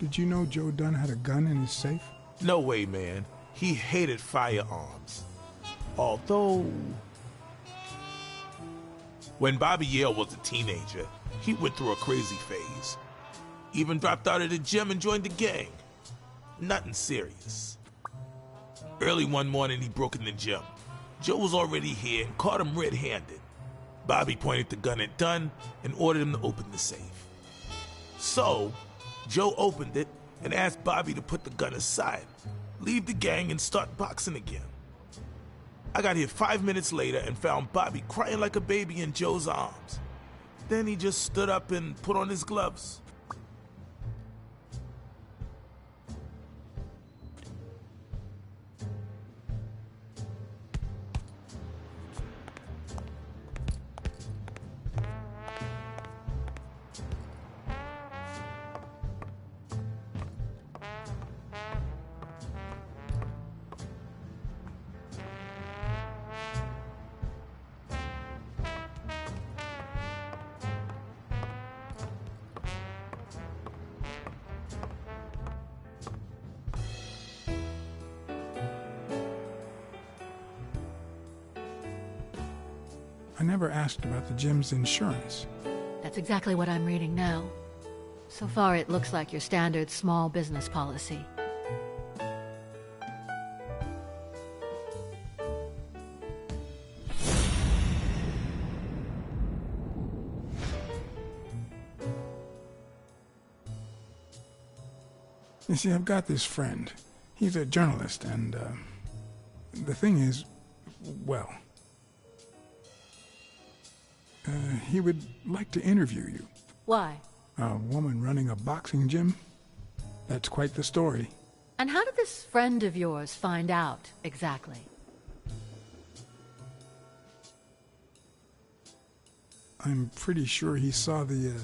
Did you know Joe Dunn had a gun in his safe? No way, man. He hated firearms. Although... when Bobby Yale was a teenager, he went through a crazy phase. Even dropped out of the gym and joined the gang. Nothing serious. Early one morning, he broke in the gym. Joe was already here and caught him red-handed. Bobby pointed the gun at Dunn and ordered him to open the safe. So, Joe opened it and asked Bobby to put the gun aside, leave the gang, and start boxing again. I got here 5 minutes later and found Bobby crying like a baby in Joe's arms. Then he just stood up and put on his gloves. I never asked about the gym's insurance. That's exactly what I'm reading now. So far, it looks like your standard small business policy. You see, I've got this friend. He's a journalist, and, the thing is, well... he would like to interview you. Why? A woman running a boxing gym? That's quite the story. And how did this friend of yours find out, exactly? I'm pretty sure he saw the,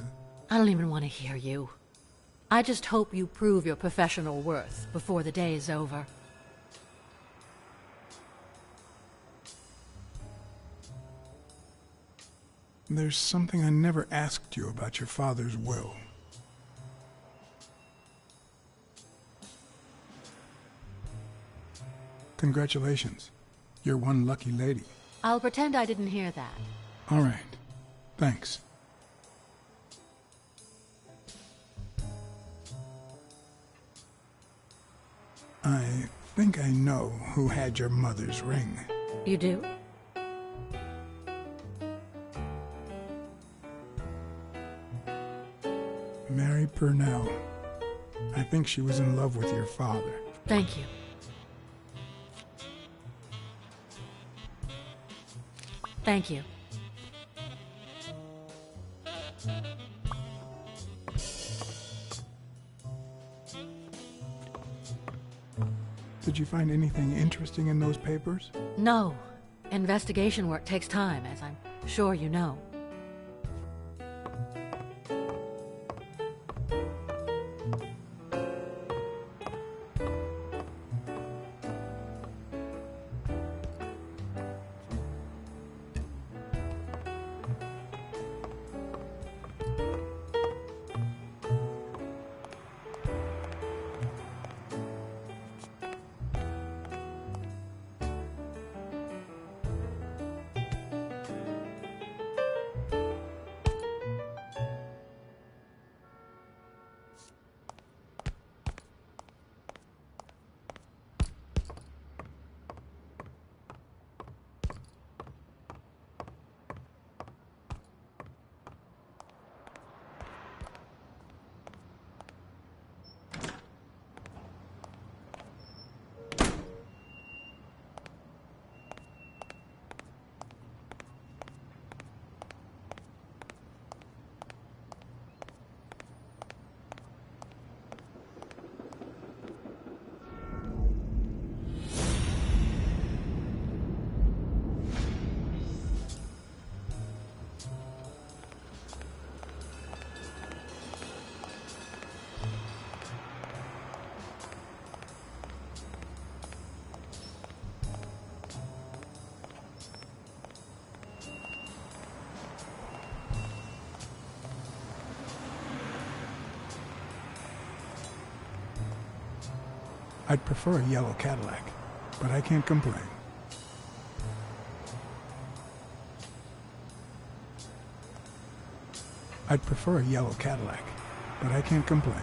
I don't even want to hear you. I just hope you prove your professional worth before the day is over. There's something I never asked you about your father's will. Congratulations. You're one lucky lady. I'll pretend I didn't hear that. All right. Thanks. I think I know who had your mother's ring. You do? Mary Purnell. I think she was in love with your father. Thank you. Thank you. Did you find anything interesting in those papers? No. Investigation work takes time, as I'm sure you know. I'd prefer a yellow Cadillac, but I can't complain. I'd prefer a yellow Cadillac, but I can't complain.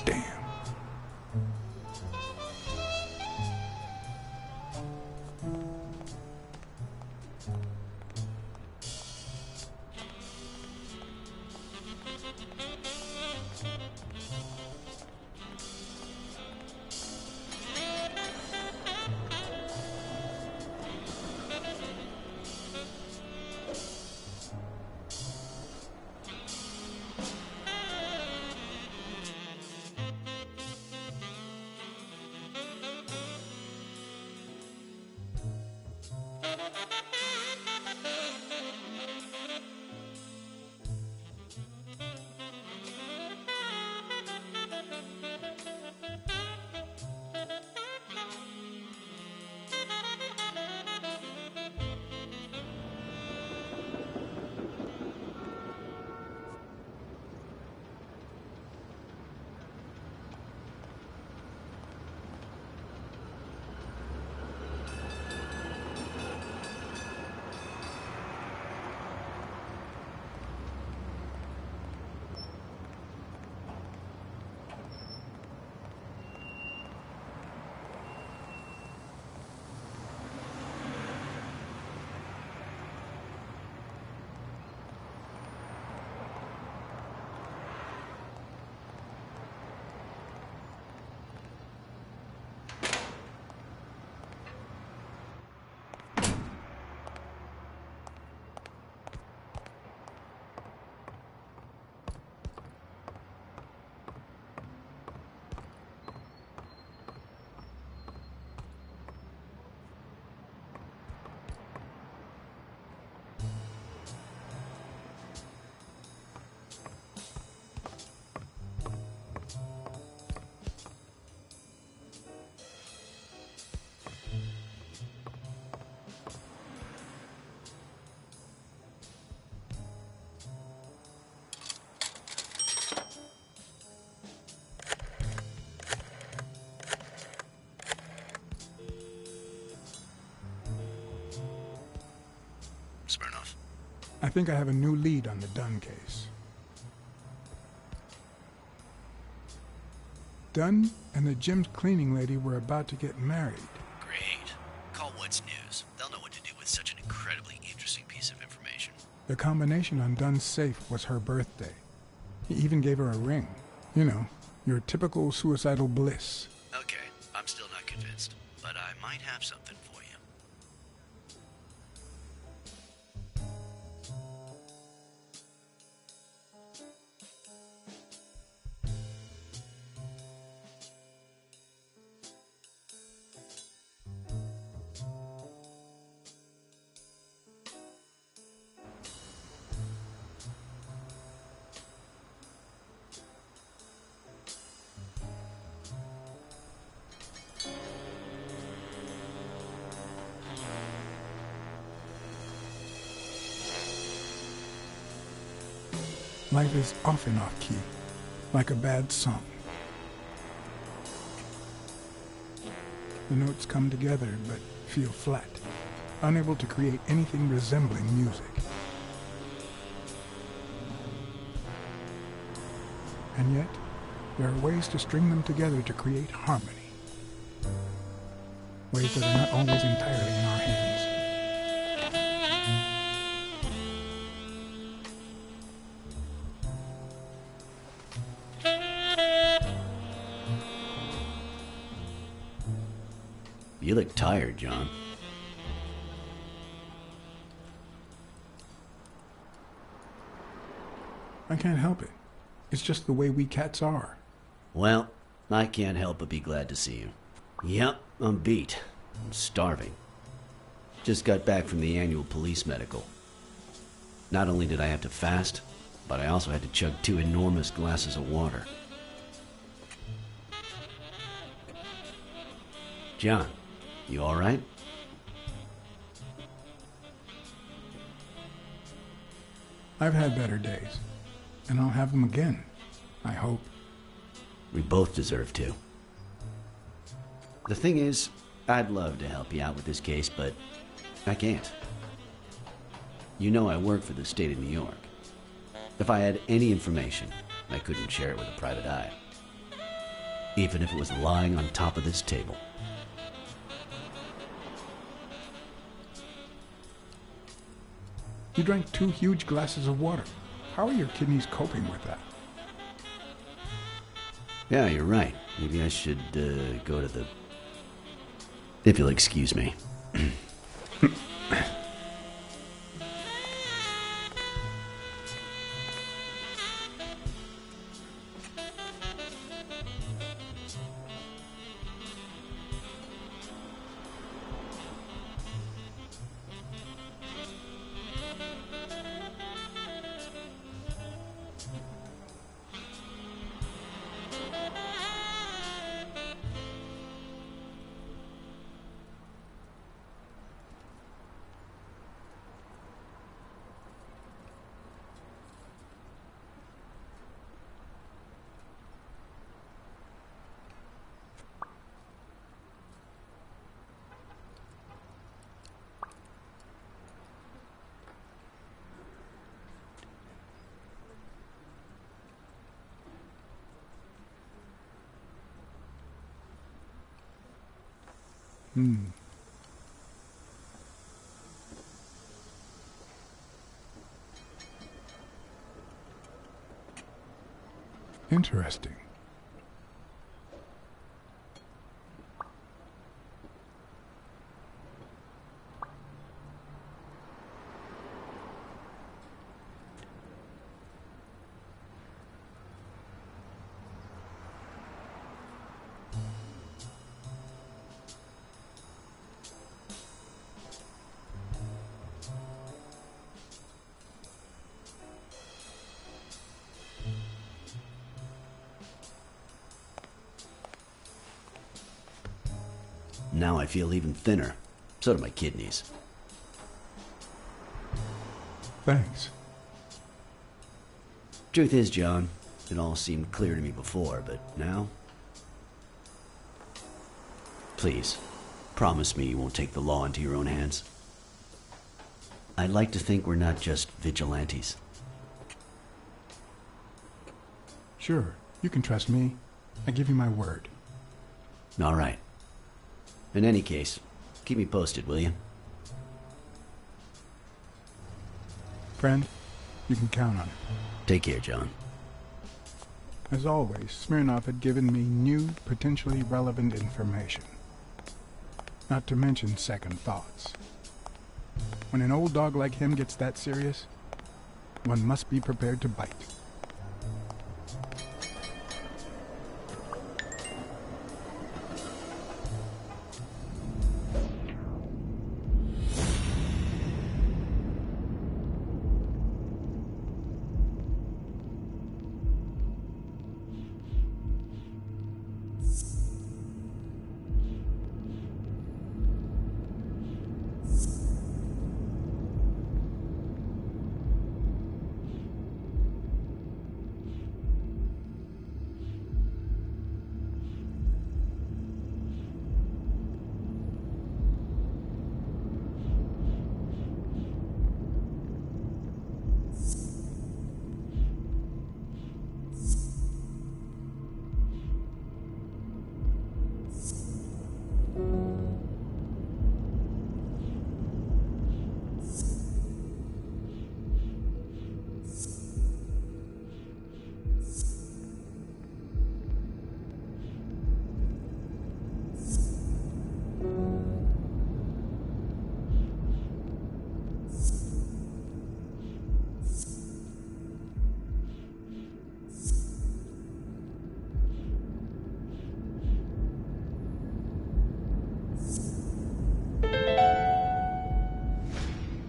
Damn. Smirnoff. I think I have a new lead on the Dunn case. Dunn and the gym's cleaning lady were about to get married. Great. Call What's News. They'll know what to do with such an incredibly interesting piece of information. The combination on Dunn's safe was her birthday. He even gave her a ring. You know, your typical suicidal bliss. Okay, I'm still not convinced, but I might have something for you. Life is often off-key, like a bad song. The notes come together but feel flat, unable to create anything resembling music. And yet, there are ways to string them together to create harmony. Ways that are not always entirely in our hands. You look tired, John. I can't help it. It's just the way we cats are. Well, I can't help but be glad to see you. Yep, I'm beat. I'm starving. Just got back from the annual police medical. Not only did I have to fast, but I also had to chug 2 enormous glasses of water. John, you all right? I've had better days, and I'll have them again, I hope. We both deserve to. The thing is, I'd love to help you out with this case, but I can't. You know I work for the state of New York. If I had any information, I couldn't share it with a private eye. Even if it was lying on top of this table. You drank 2 huge glasses of water. How are your kidneys coping with that? Yeah, you're right. Maybe I should go to the... If you'll excuse me. Interesting. Now I feel even thinner. So do my kidneys. Thanks. Truth is, John, it all seemed clear to me before, but now... Please, promise me you won't take the law into your own hands. I'd like to think we're not just vigilantes. Sure, you can trust me. I give you my word. All right. In any case, keep me posted, will you? Friend, you can count on it. Take care, John. As always, Smirnov had given me new, potentially relevant information. Not to mention second thoughts. When an old dog like him gets that serious, one must be prepared to bite.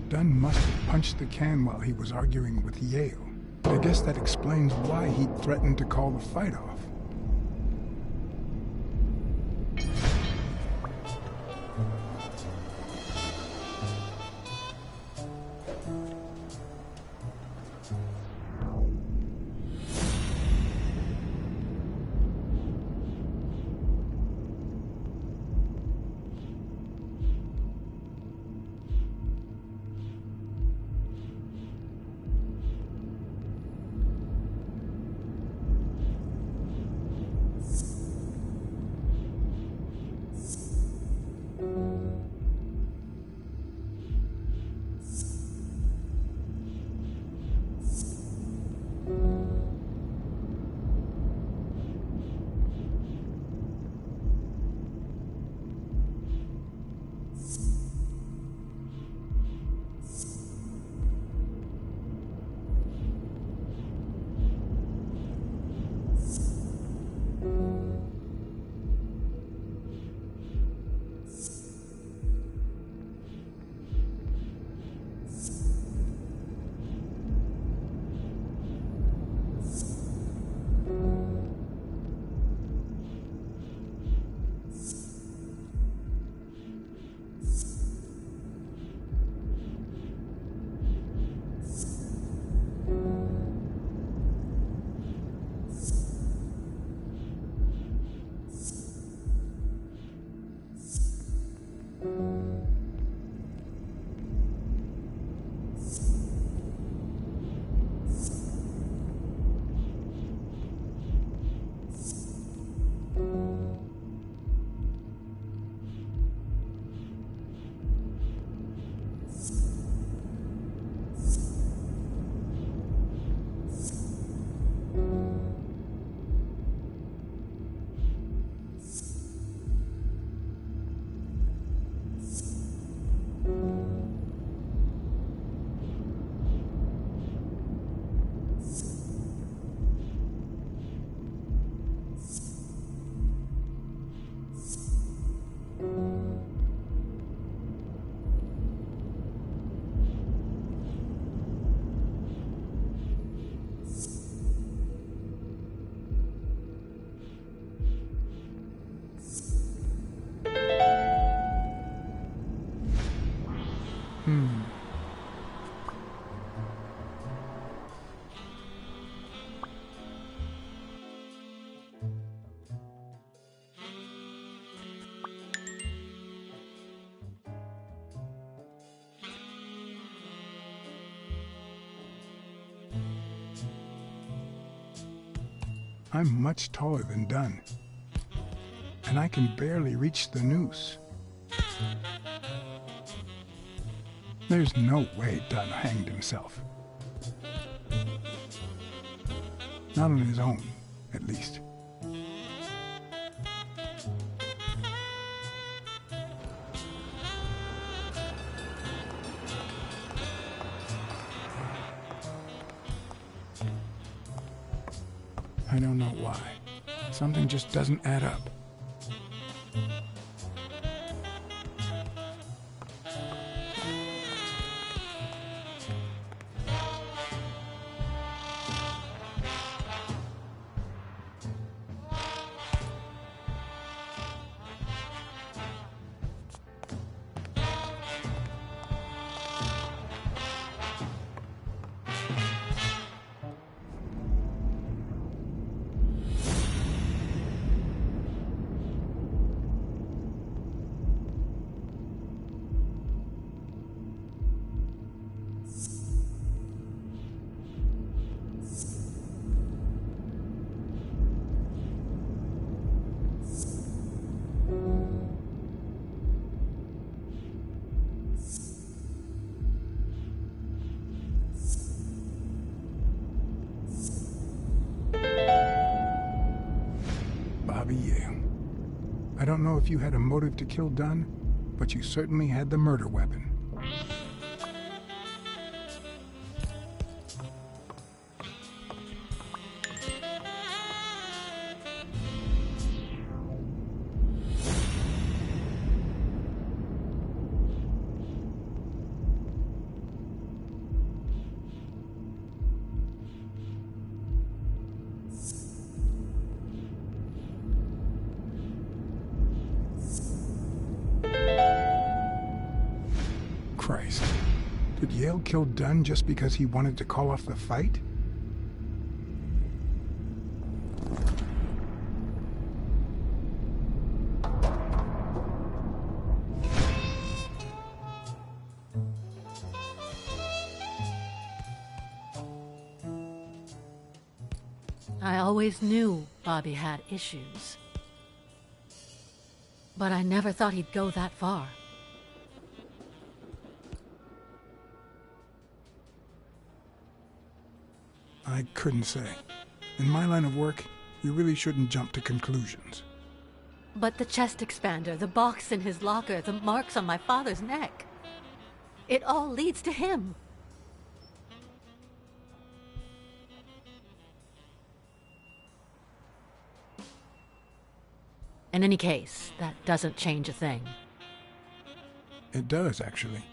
Dunn must have punched the can while he was arguing with Yale. I guess that explains why he threatened to call the fight off. I'm much taller than Dunn, and I can barely reach the noose. There's no way Dunn hanged himself. Not on his own. at least. I don't know why. Something just doesn't add up. Bobby Yale. I don't know if you had a motive to kill Dunn, but you certainly had the murder weapon. Christ. Did Yale kill Dunn just because he wanted to call off the fight? I always knew Bobby had issues. But I never thought he'd go that far. I couldn't say. In my line of work, you really shouldn't jump to conclusions. But the chest expander, the box in his locker, the marks on my father's neck. It all leads to him. In any case, that doesn't change a thing. It does, actually.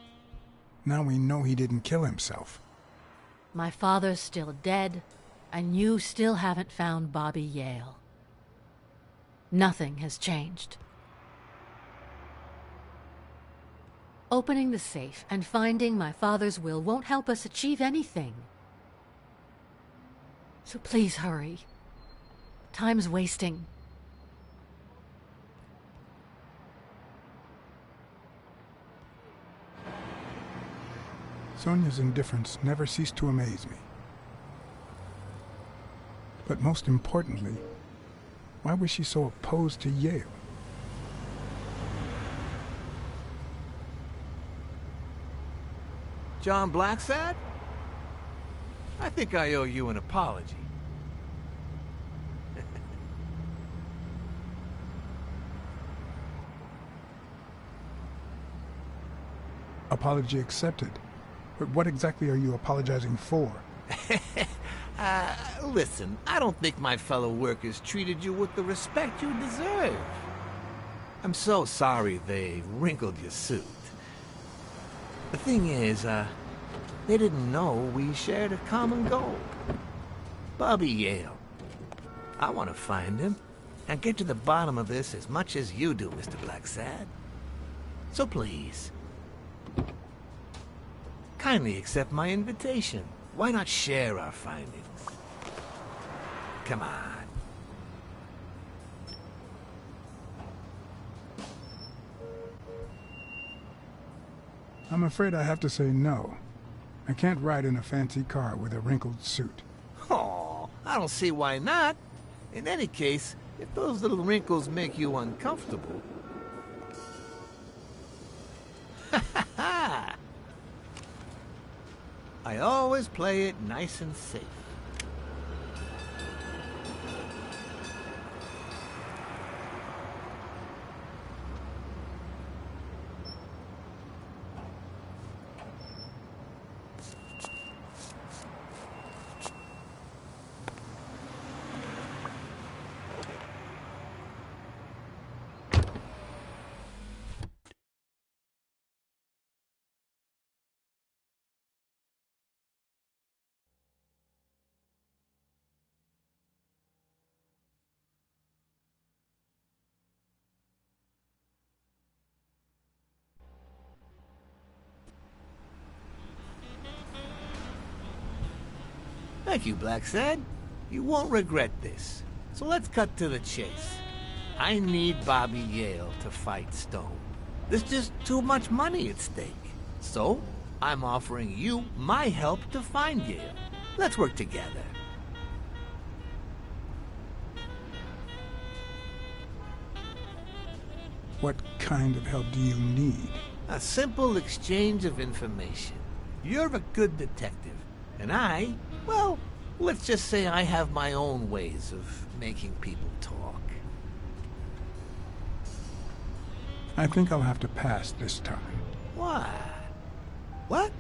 Now we know he didn't kill himself. My father's still dead, and you still haven't found Bobby Yale. Nothing has changed. Opening the safe and finding my father's will won't help us achieve anything. So please hurry. Time's wasting. Sonia's indifference never ceased to amaze me. But most importantly, why was she so opposed to Yale? John Blacksad? I think I owe you an apology. Apology accepted. But what exactly are you apologizing for? Listen, I don't think my fellow workers treated you with the respect you deserve. I'm so sorry they wrinkled your suit. The thing is, they didn't know we shared a common goal. Bobby Yale. I want to find him and get to the bottom of this as much as you do, Mr. Blacksad. So please, kindly accept my invitation. Why not share our findings? Come on. I'm afraid I have to say no. I can't ride in a fancy car with a wrinkled suit. Oh, I don't see why not. In any case, if those little wrinkles make you uncomfortable... I always play it nice and safe. Thank you, blacksad. You won't regret this. So let's cut to the chase. I need Bobby Yale to fight Stone. There's just too much money at stake. So, I'm offering you my help to find Yale. Let's work together. What kind of help do you need? A simple exchange of information. You're a good detective, and I, well, let's just say I have my own ways of making people talk. I think I'll have to pass this time. Why? What?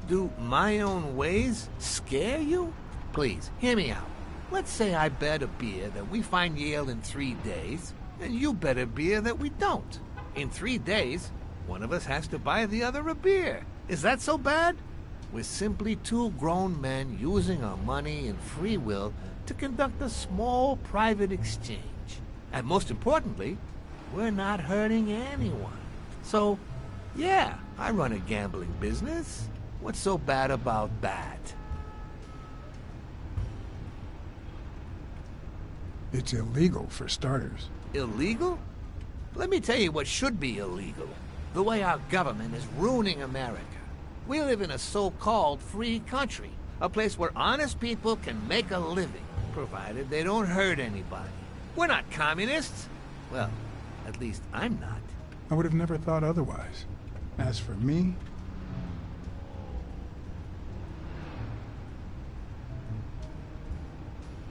Do my own ways scare you? Please, hear me out. Let's say I bet a beer that we find Yale in 3 days, and you bet a beer that we don't. In 3 days, one of us has to buy the other a beer. Is that so bad? We're simply two grown men using our money and free will to conduct a small private exchange. And most importantly, we're not hurting anyone. So, yeah, I run a gambling business. What's so bad about that? It's illegal for starters. Illegal? Let me tell you what should be illegal. The way our government is ruining America. We live in a so-called free country, a place where honest people can make a living, provided they don't hurt anybody. We're not communists. Well, at least I'm not. I would have never thought otherwise. As for me,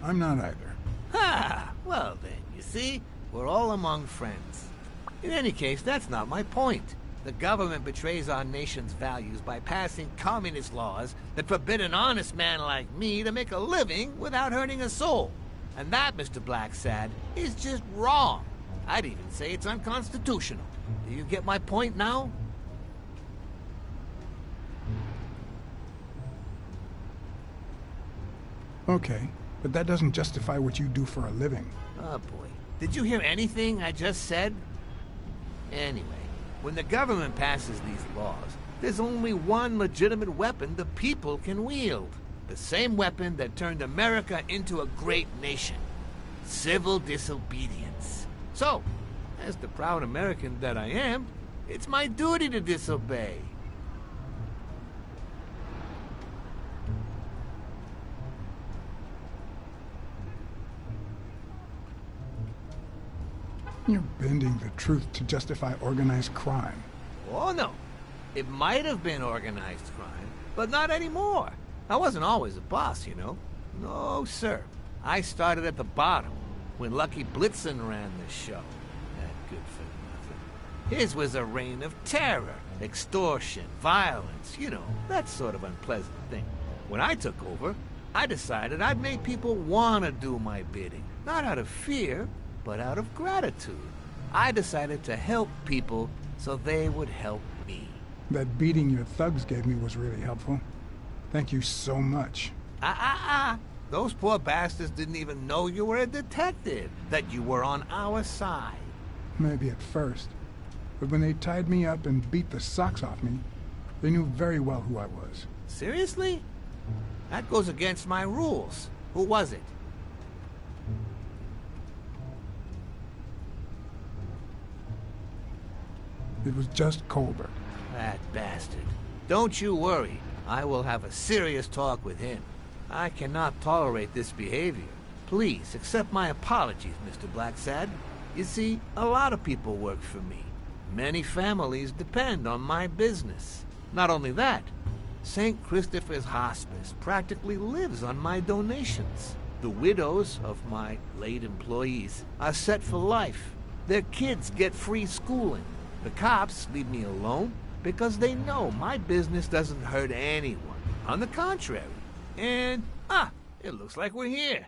I'm not either. Ha! Well then, you see, we're all among friends. In any case, that's not my point. The government betrays our nation's values by passing communist laws that forbid an honest man like me to make a living without hurting a soul. And that, Mr. Blacksad, is just wrong. I'd even say it's unconstitutional. Do you get my point now? Okay, but that doesn't justify what you do for a living. Oh boy. Did you hear anything I just said? Anyway, when the government passes these laws, there's only one legitimate weapon the people can wield. The same weapon that turned America into a great nation. Civil disobedience. So, as the proud American that I am, it's my duty to disobey. You're bending the truth to justify organized crime. Oh no. It might have been organized crime, but not anymore. I wasn't always a boss, you know. No, sir. I started at the bottom, when Lucky Blitzen ran the show. That good for nothing. His was a reign of terror, extortion, violence, you know, that sort of unpleasant thing. When I took over, I decided I'd make people want to do my bidding. Not out of fear, but out of gratitude. I decided to help people so they would help me. That beating your thugs gave me was really helpful. Thank you so much. Those poor bastards didn't even know you were a detective, that you were on our side. Maybe at first. But when they tied me up and beat the socks off me, they knew very well who I was. Seriously? That goes against my rules. Who was it? It was just Colbert. That bastard. Don't you worry. I will have a serious talk with him. I cannot tolerate this behavior. Please, accept my apologies, Mr. Blacksad. You see, a lot of people work for me. Many families depend on my business. Not only that, St. Christopher's Hospice practically lives on my donations. The widows of my late employees are set for life. Their kids get free schooling. The cops leave me alone because they know my business doesn't hurt anyone. On the contrary. And, it looks like we're here.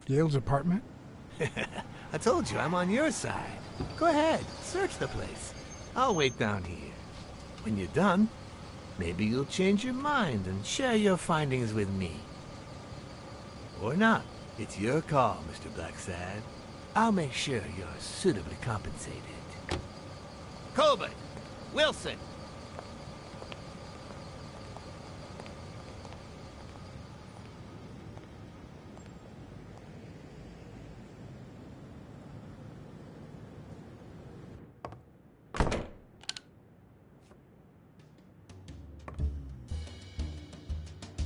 Yale's apartment? I told you, I'm on your side. Go ahead, search the place. I'll wait down here. When you're done, maybe you'll change your mind and share your findings with me. Or not. It's your call, Mr. Blacksad. I'll make sure you're suitably compensated. Colbert! Wilson!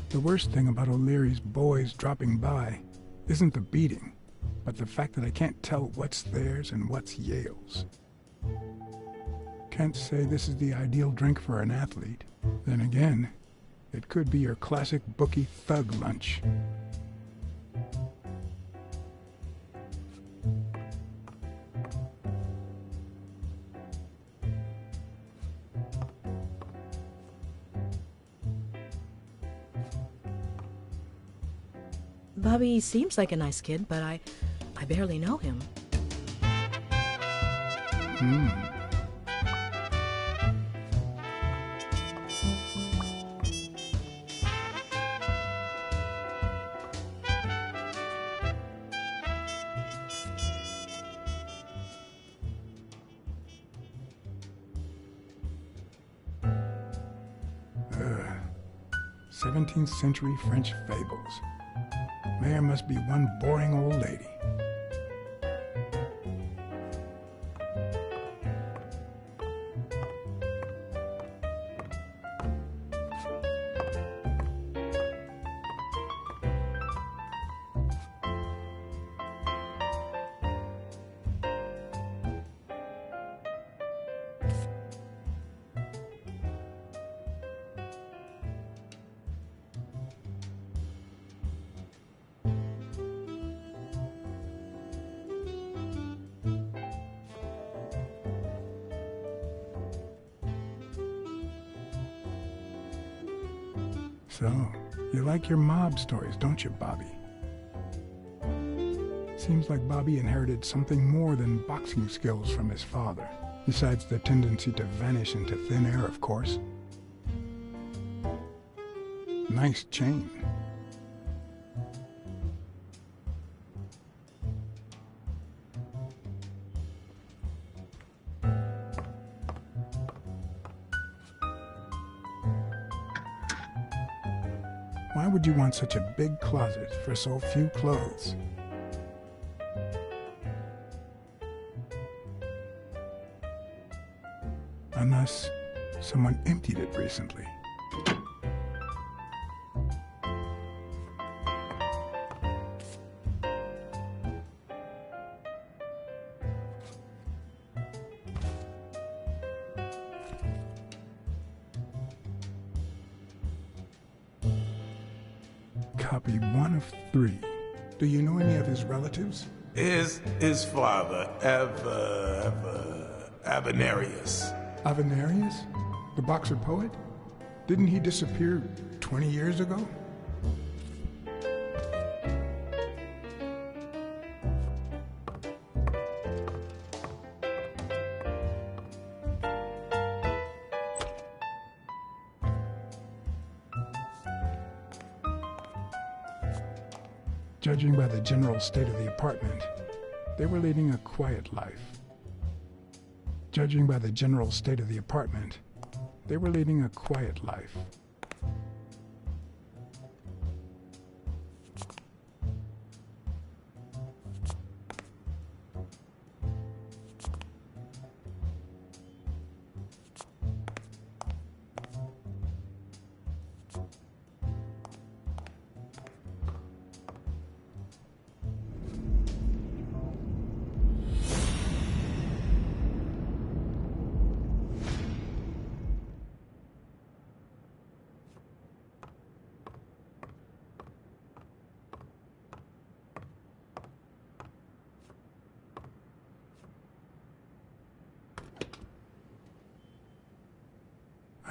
The worst thing about O'Leary's boys dropping by isn't the beating, but the fact that I can't tell what's theirs and what's Yale's. Can't say this is the ideal drink for an athlete. Then again, it could be your classic bookie thug lunch. Bobby seems like a nice kid, but I barely know him. Ugh. 17th century French fables. Mayor must be one boring old lady. So, you like your mob stories, don't you, Bobby? Seems like Bobby inherited something more than boxing skills from his father, besides the tendency to vanish into thin air, of course. Nice chain. Why would you want such a big closet for so few clothes? Unless someone emptied it recently. Copy 1 of 3. Do you know any of his relatives? His father, Avenarius. Avenarius? The boxer poet? Didn't he disappear 20 years ago? Judging by the general state of the apartment, they were leading a quiet life. Judging by the general state of the apartment, they were leading a quiet life.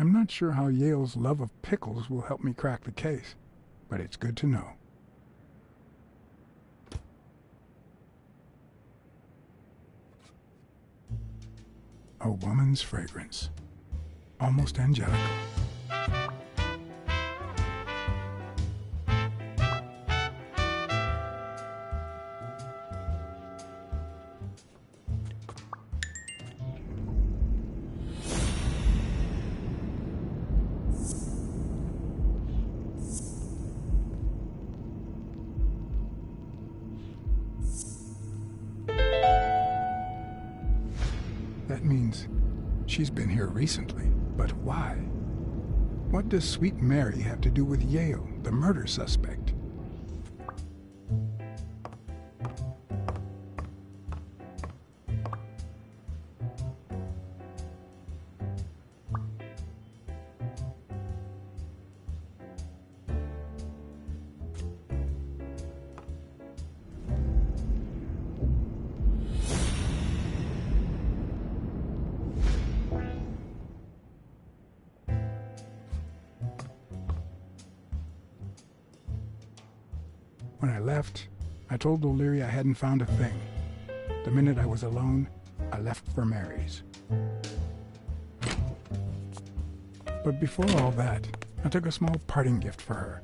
I'm not sure how Yale's love of pickles will help me crack the case, but it's good to know. A woman's fragrance. Almost angelical. That means she's been here recently, but why? What does Sweet Mary have to do with Yale, the murder suspect? When I left, I told O'Leary I hadn't found a thing. The minute I was alone, I left for Mary's. But before all that, I took a small parting gift for her.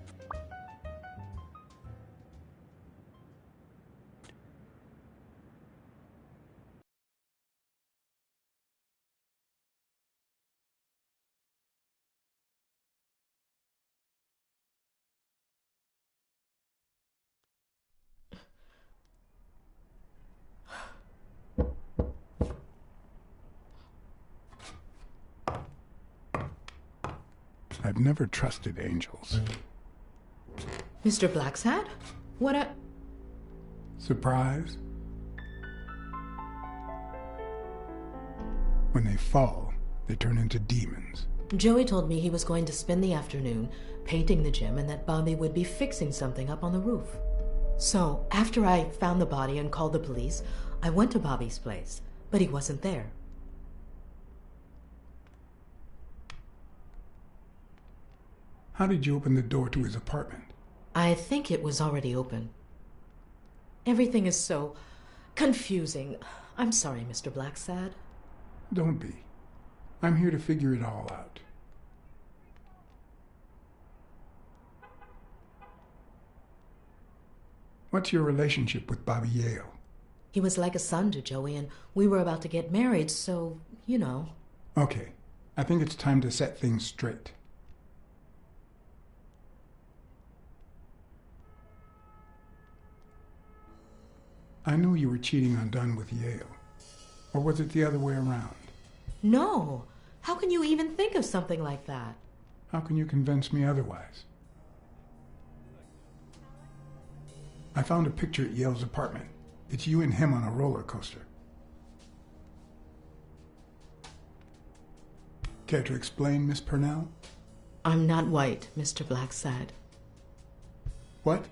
I've never trusted angels. Mr. Blacksad? What a... Surprise? When they fall, they turn into demons. Joey told me he was going to spend the afternoon painting the gym and that Bobby would be fixing something up on the roof. So, after I found the body and called the police, I went to Bobby's place, but he wasn't there. How did you open the door to his apartment? I think it was already open. Everything is so confusing. I'm sorry, Mr. Blacksad. Don't be. I'm here to figure it all out. What's your relationship with Bobby Yale? He was like a son to Joey, and we were about to get married, so, you know. Okay, I think it's time to set things straight. I knew you were cheating on Dunn with Yale. Or was it the other way around? No. How can you even think of something like that? How can you convince me otherwise? I found a picture at Yale's apartment. It's you and him on a roller coaster. Care to explain, Miss Purnell? I'm not white, Mr. Blacksad. What?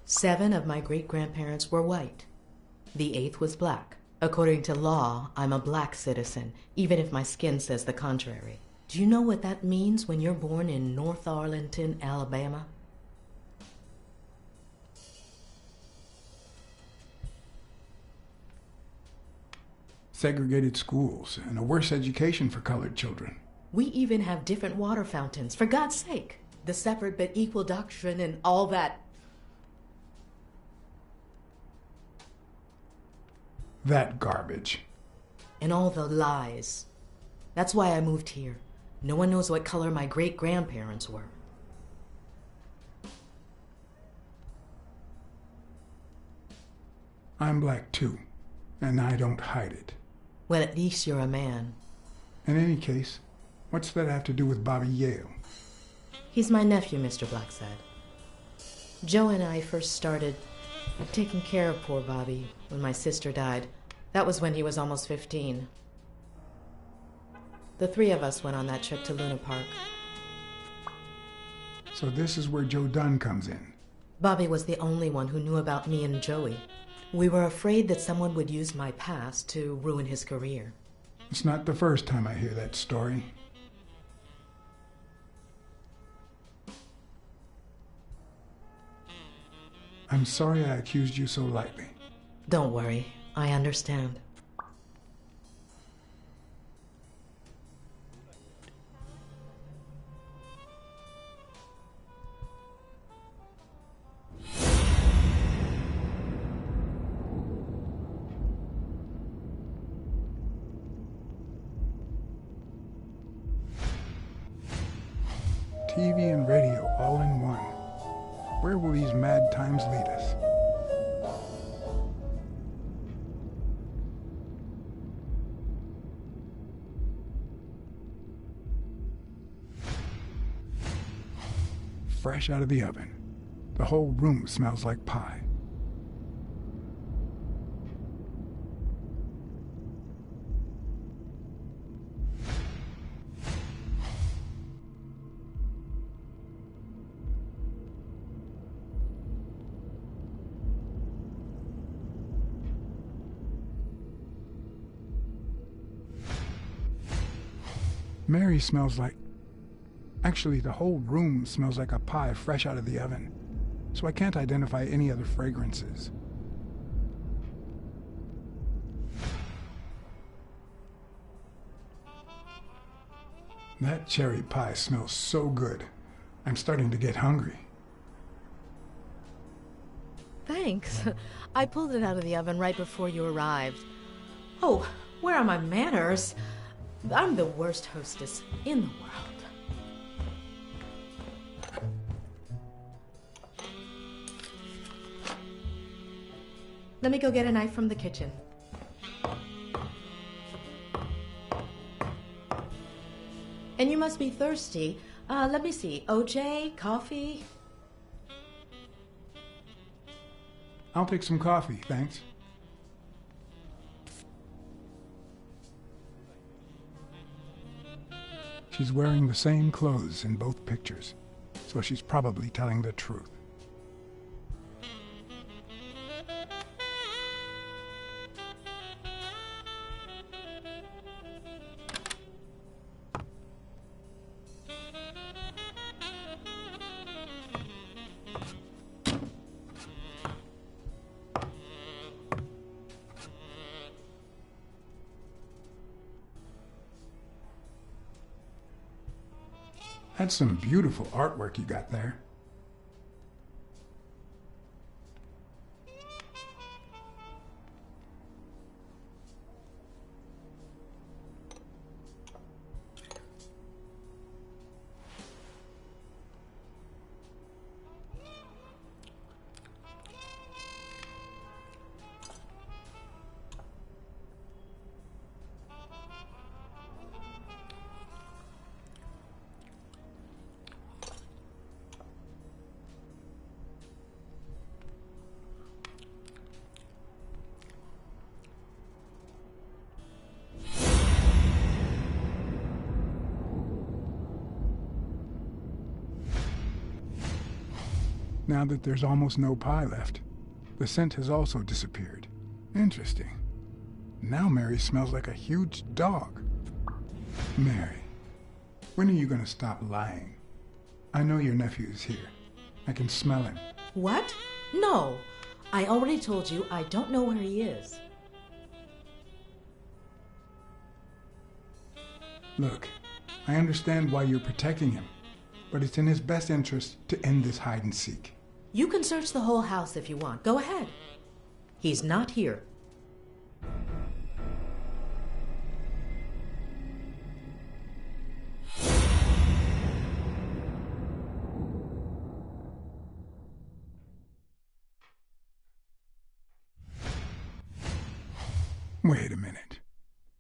7 of my great-grandparents were white. The 8th was black. According to law, I'm a black citizen, even if my skin says the contrary. Do you know what that means when you're born in North Arlington, Alabama? Segregated schools and a worse education for colored children. We even have different water fountains, for God's sake. The separate but equal doctrine and all that. That garbage. And all the lies. That's why I moved here. No one knows what color my great-grandparents were. I'm black too, and I don't hide it. Well, at least you're a man. In any case, what's that have to do with Bobby Yale? He's my nephew, Mr. Blacksad. Joe and I first started taking care of poor Bobby when my sister died. That was when he was almost 15. The 3 of us went on that trip to Luna Park. So this is where Joe Dunn comes in. Bobby was the only one who knew about me and Joey. We were afraid that someone would use my past to ruin his career. It's not the first time I hear that story. I'm sorry I accused you so lightly. Don't worry. I understand. TV and radio all in one. Where will these mad times lead us? Fresh out of the oven. The whole room smells like pie. Mary smells like... Actually, the whole room smells like a pie fresh out of the oven, so I can't identify any other fragrances. That cherry pie smells so good. I'm starting to get hungry. Thanks. I pulled it out of the oven right before you arrived. Oh, where are my manners? I'm the worst hostess in the world. Let me go get a knife from the kitchen. And you must be thirsty. Let me see. OJ, coffee? I'll take some coffee, thanks. She's wearing the same clothes in both pictures, so she's probably telling the truth. That's some beautiful artwork you got there. Now that there's almost no pie left, the scent has also disappeared. Interesting. Now Mary smells like a huge dog. Mary, when are you going to stop lying? I know your nephew is here. I can smell him. What? No. I already told you I don't know where he is. Look, I understand why you're protecting him, but it's in his best interest to end this hide and seek. You can search the whole house if you want. Go ahead. He's not here. Wait a minute.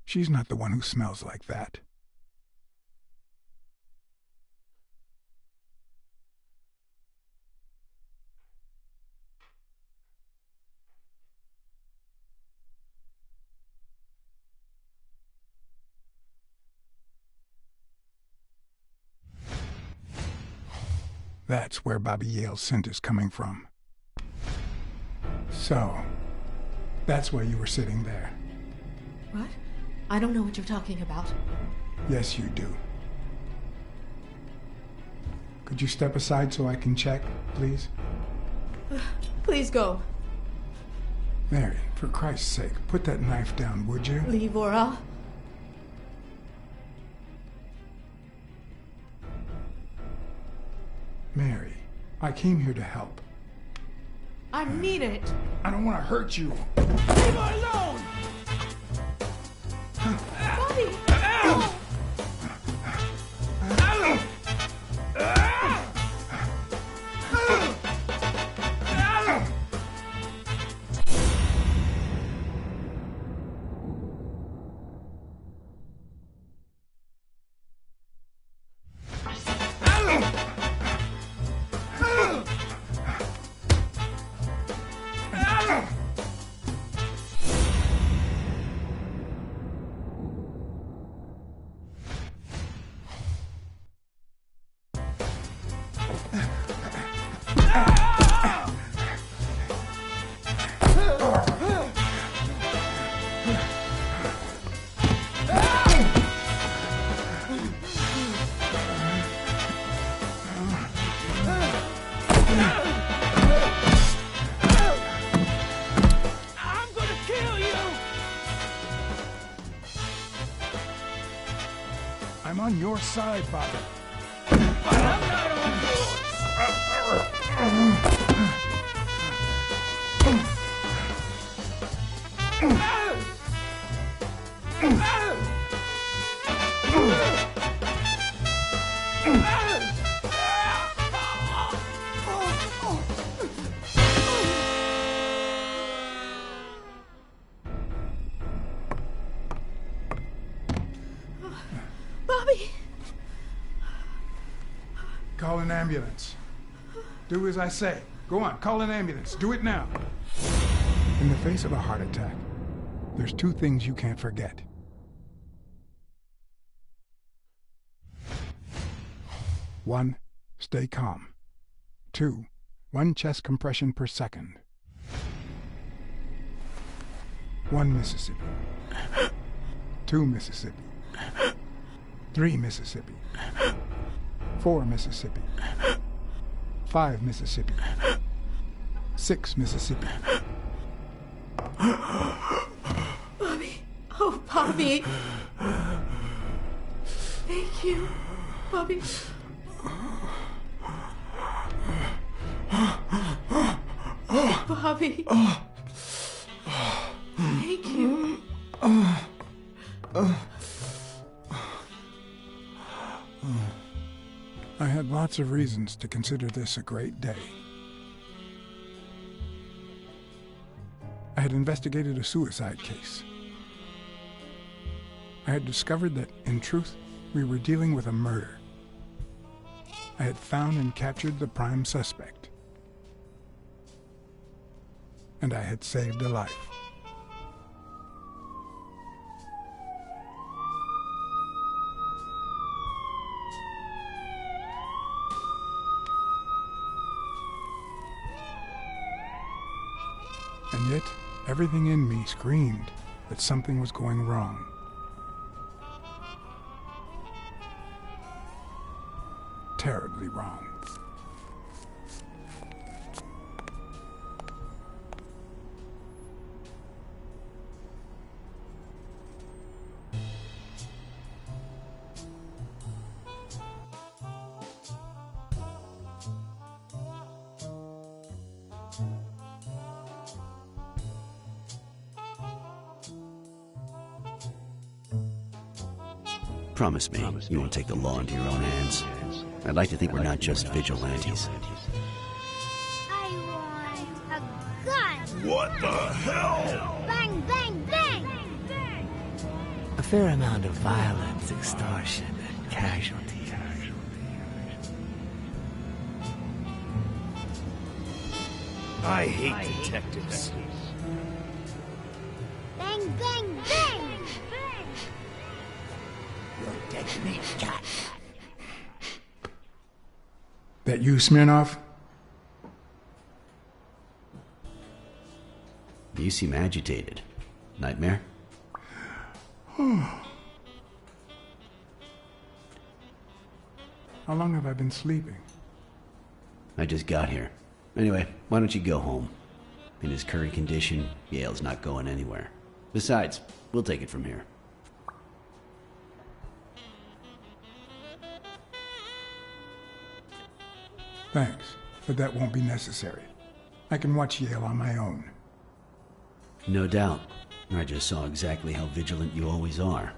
She's not the one who smells like that. That's where Bobby Yale's scent is coming from. So, that's why you were sitting there. What? I don't know what you're talking about. Yes, you do. Could you step aside so I can check, please? Please go. Mary, For Christ's sake, put that knife down, would you? Leave or I'll... Mary, I came here to help. I need it. I don't want to hurt you. Leave her alone! Bobby! I'm on your side, Bobby. But I'm not on Bobby! Call an ambulance. Do as I say. Go on, call an ambulance. Do it now. In the face of a heart attack, there's two things you can't forget. One, stay calm. Two, 1 chest compression per second. 1 Mississippi. 2 Mississippi. 3 Mississippi. 4 Mississippi. 5 Mississippi. 6 Mississippi. Bobby! Oh, Bobby! Thank you, Bobby. Bobby. Thank you. I had lots of reasons to consider this a great day. I had investigated a suicide case. I had discovered that, in truth, we were dealing with a murder. I had found and captured the prime suspect. And I had saved a life. And yet, everything in me screamed that something was going wrong. Terribly wrong. Promise me you won't take the law into your own hands. I'd like to think we're not just vigilantes. I want a gun! What the hell? Bang, bang, bang! A fair amount of violence, extortion, and casualties. I hate detectives. Bang, bang, bang! That you, Smirnoff? You seem agitated. Nightmare? How long have I been sleeping? I just got here. Anyway, why don't you go home? In his current condition, Yale's not going anywhere. Besides, we'll take it from here. Thanks, but that won't be necessary. I can watch Yale on my own. No doubt. I just saw exactly how vigilant you always are.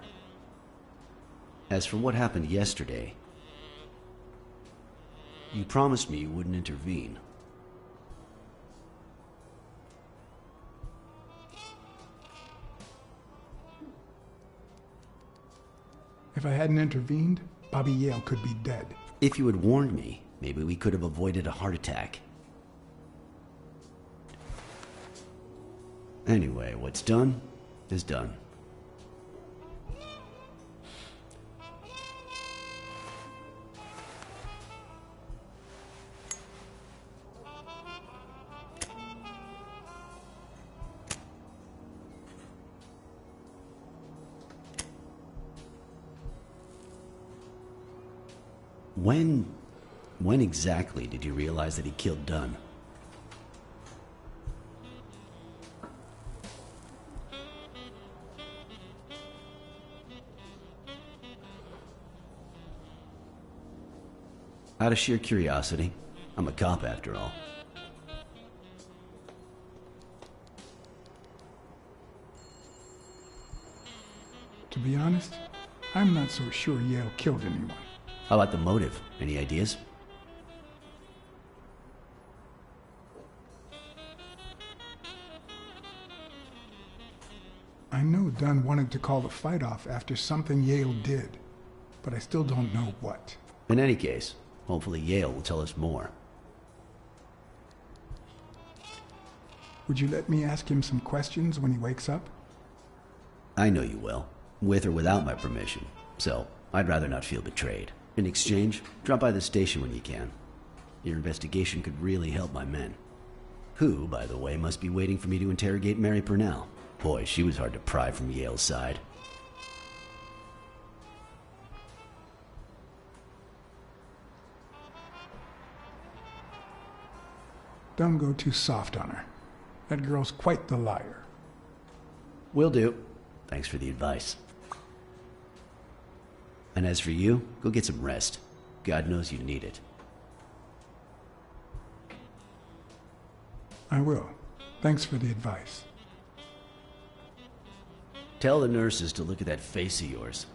As for what happened yesterday, you promised me you wouldn't intervene. If I hadn't intervened, Bobby Yale could be dead. If you had warned me, maybe we could have avoided a heart attack. Anyway, what's done is done. When exactly did you realize that he killed Dunn? Out of sheer curiosity. I'm a cop after all. To be honest, I'm not so sure Yale killed anyone. How about the motive? Any ideas? I know Dunn wanted to call the fight off after something Yale did, but I still don't know what. In any case, hopefully Yale will tell us more. Would you let me ask him some questions when he wakes up? I know you will, with or without my permission, so I'd rather not feel betrayed. In exchange, drop by the station when you can. Your investigation could really help my men. Who, by the way, must be waiting for me to interrogate Mary Purnell. Boy, she was hard to pry from Yale's side. Don't go too soft on her. That girl's quite the liar. Will do. Thanks for the advice. And as for you, go get some rest. God knows you need it. I will. Thanks for the advice. Tell the nurses to look at that face of yours.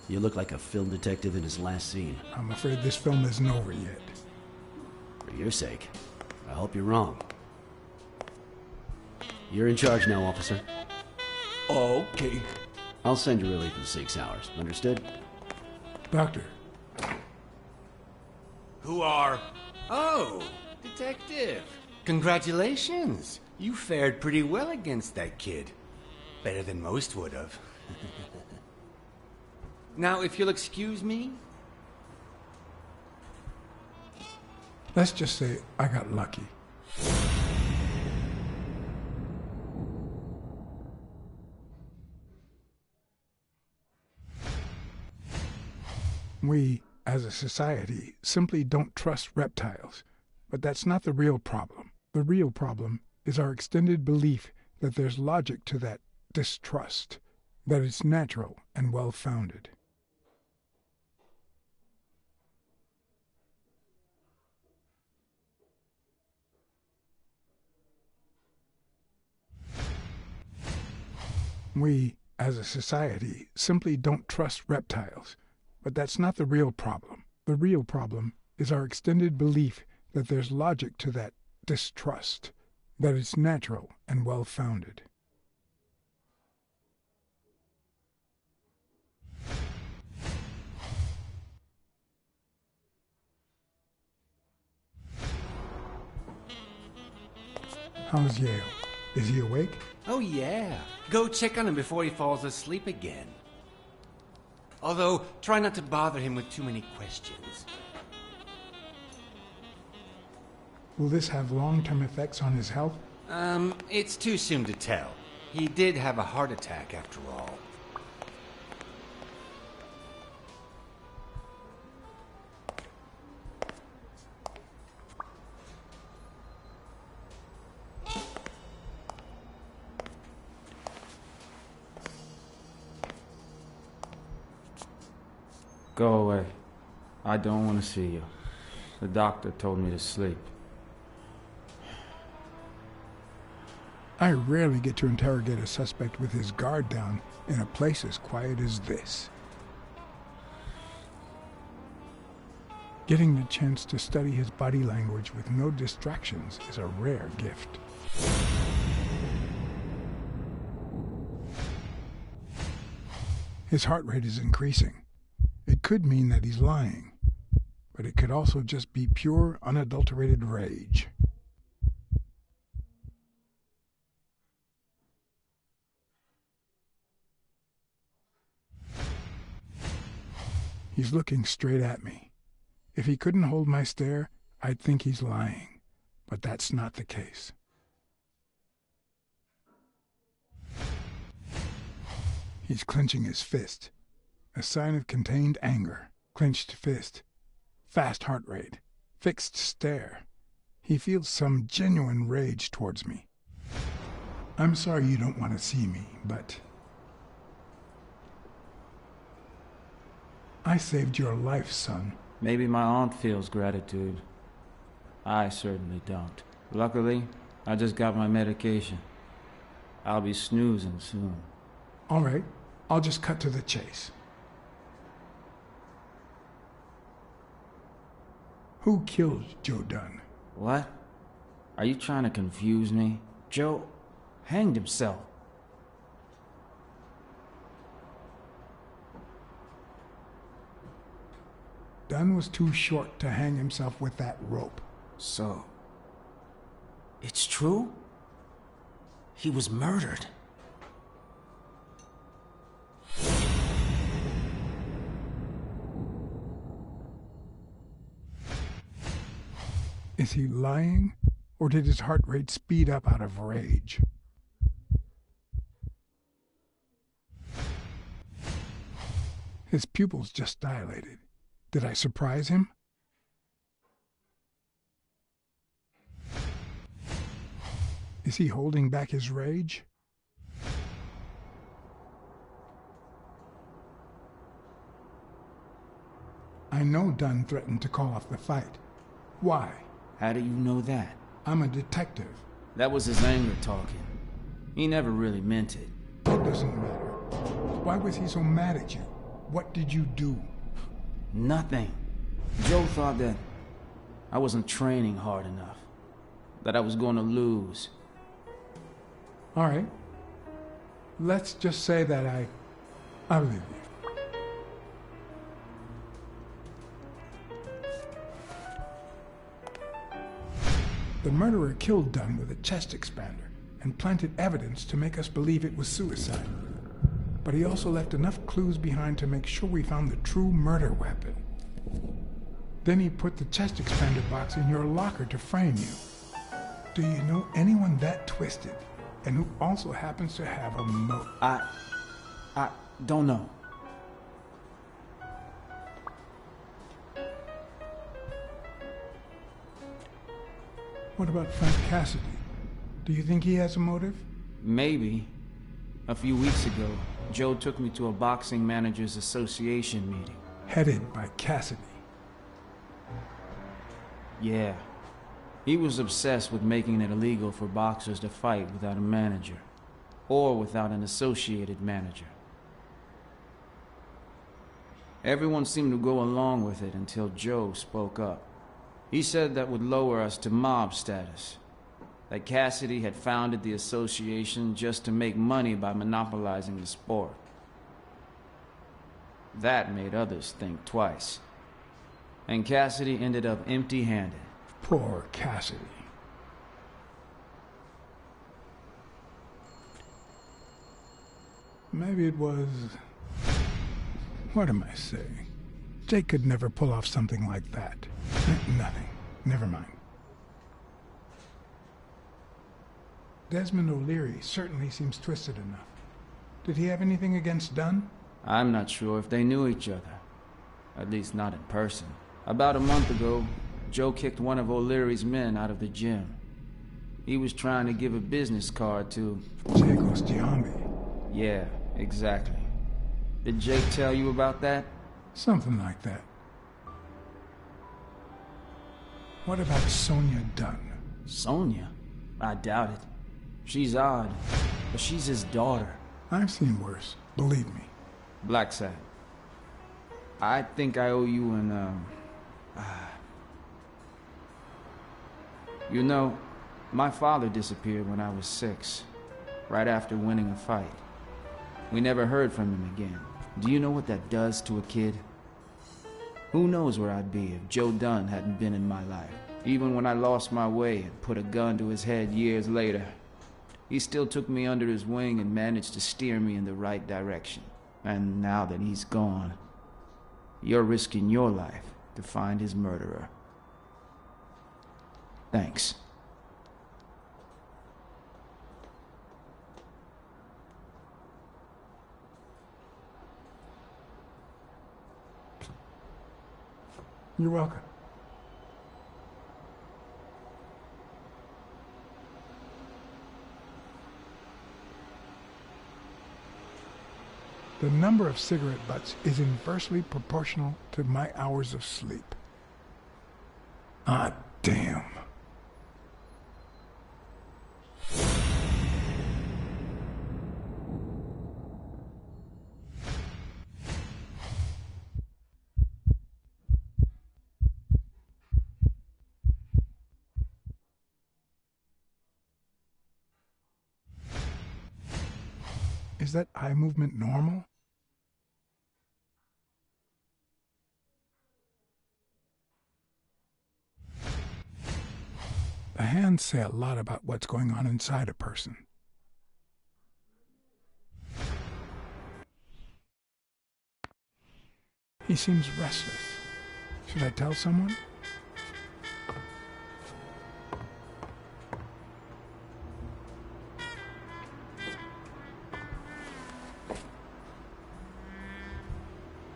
You look like a film detective in his last scene. I'm afraid this film isn't over yet. For your sake, I hope you're wrong. You're in charge now, officer. Okay. I'll send you relief in 6 hours. Understood? Doctor. who are... Oh, detective. Congratulations. You fared pretty well against that kid. Better than most would have. Now, if you'll excuse me... Let's just say I got lucky. We, as a society, simply don't trust reptiles. But that's not the real problem. The real problem is our extended belief that there's logic to that distrust, that it's natural and well-founded. We, as a society, simply don't trust reptiles. But that's not the real problem. The real problem is our extended belief that there's logic to that distrust, that it's natural and well-founded. How's Yale? Is he awake? Oh, yeah. Go check on him before he falls asleep again. Although, try not to bother him with too many questions. Will this have long-term effects on his health? It's too soon to tell. He did have a heart attack after all. Go away. I don't want to see you. The doctor told me to sleep. I rarely get to interrogate a suspect with his guard down in a place as quiet as this. Getting the chance to study his body language with no distractions is a rare gift. His heart rate is increasing. It could mean that he's lying, but it could also just be pure, unadulterated rage. He's looking straight at me. If he couldn't hold my stare, I'd think he's lying, but that's not the case. He's clenching his fist. A sign of contained anger. Clenched fist. Fast heart rate. Fixed stare. He feels some genuine rage towards me. I'm sorry you don't want to see me, but... I saved your life, son. Maybe my aunt feels gratitude. I certainly don't. Luckily, I just got my medication. I'll be snoozing soon. All right, I'll just cut to the chase. Who killed Joe Dunn? What? Are you trying to confuse me? Joe hanged himself. Dunn was too short to hang himself with that rope. So, it's true? He was murdered. Is he lying, or did his heart rate speed up out of rage? His pupils just dilated. Did I surprise him? Is he holding back his rage? I know Dunn threatened to call off the fight. Why? How do you know that? I'm a detective. That was his anger talking. He never really meant it. That doesn't matter. Why was he so mad at you? What did you do? Nothing. Joe thought that I wasn't training hard enough. That I was going to lose. All right. Let's just say that I believe you. The murderer killed Dunn with a chest expander and planted evidence to make us believe it was suicide. But he also left enough clues behind to make sure we found the true murder weapon. Then he put the chest expander box in your locker to frame you. Do you know anyone that twisted and who also happens to have a motive? I don't know. What about Frank Cassidy? Do you think he has a motive? Maybe. A few weeks ago, Joe took me to a boxing managers association meeting. Headed by Cassidy. Yeah. He was obsessed with making it illegal for boxers to fight without a manager. Or without an associated manager. Everyone seemed to go along with it until Joe spoke up. He said that would lower us to mob status. That Cassidy had founded the association just to make money by monopolizing the sport. That made others think twice. And Cassidy ended up empty-handed. Poor Cassidy. Maybe it was... What am I saying? Jake could never pull off something like that. Nothing. Never mind. Desmond O'Leary certainly seems twisted enough. Did he have anything against Dunn? I'm not sure if they knew each other. At least not in person. About a month ago, Joe kicked one of O'Leary's men out of the gym. He was trying to give a business card to... Jake Ostiambi. Yeah, exactly. Did Jake tell you about that? Something like that. What about Sonia Dunn? Sonia? I doubt it. She's odd, but she's his daughter. I've seen worse, believe me. Blacksad. I think I owe you an, You know, my father disappeared when I was 6, right after winning a fight. We never heard from him again. Do you know what that does to a kid? Who knows where I'd be if Joe Dunn hadn't been in my life. Even when I lost my way and put a gun to his head years later, he still took me under his wing and managed to steer me in the right direction. And now that he's gone, you're risking your life to find his murderer. Thanks. You're welcome. The number of cigarette butts is inversely proportional to my hours of sleep. Ah, damn. Is that eye movement normal? The hands say a lot about what's going on inside a person. He seems restless. Should I tell someone?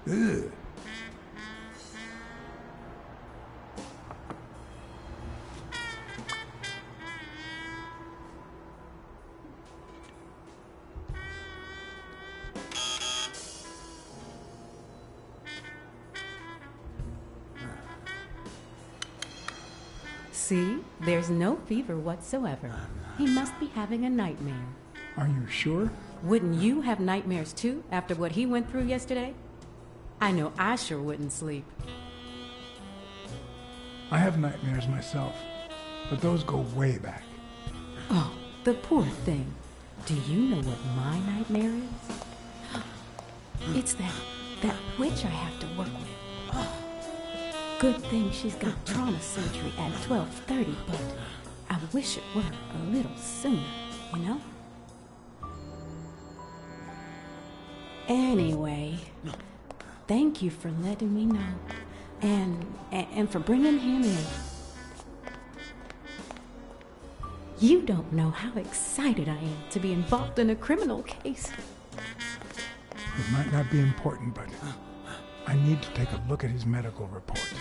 Ugh. See? There's no fever whatsoever. He must be having a nightmare. Are you sure? Wouldn't you have nightmares too, after what he went through yesterday? I know I sure wouldn't sleep. I have nightmares myself, but those go way back. Oh, the poor thing. Do you know what my nightmare is? It's that witch I have to work with. Oh. Good thing she's got trauma surgery at 12:30, but I wish it were a little sooner, you know? Anyway, thank you for letting me know. And for bringing him in. You don't know how excited I am to be involved in a criminal case. It might not be important, but I need to take a look at his medical report.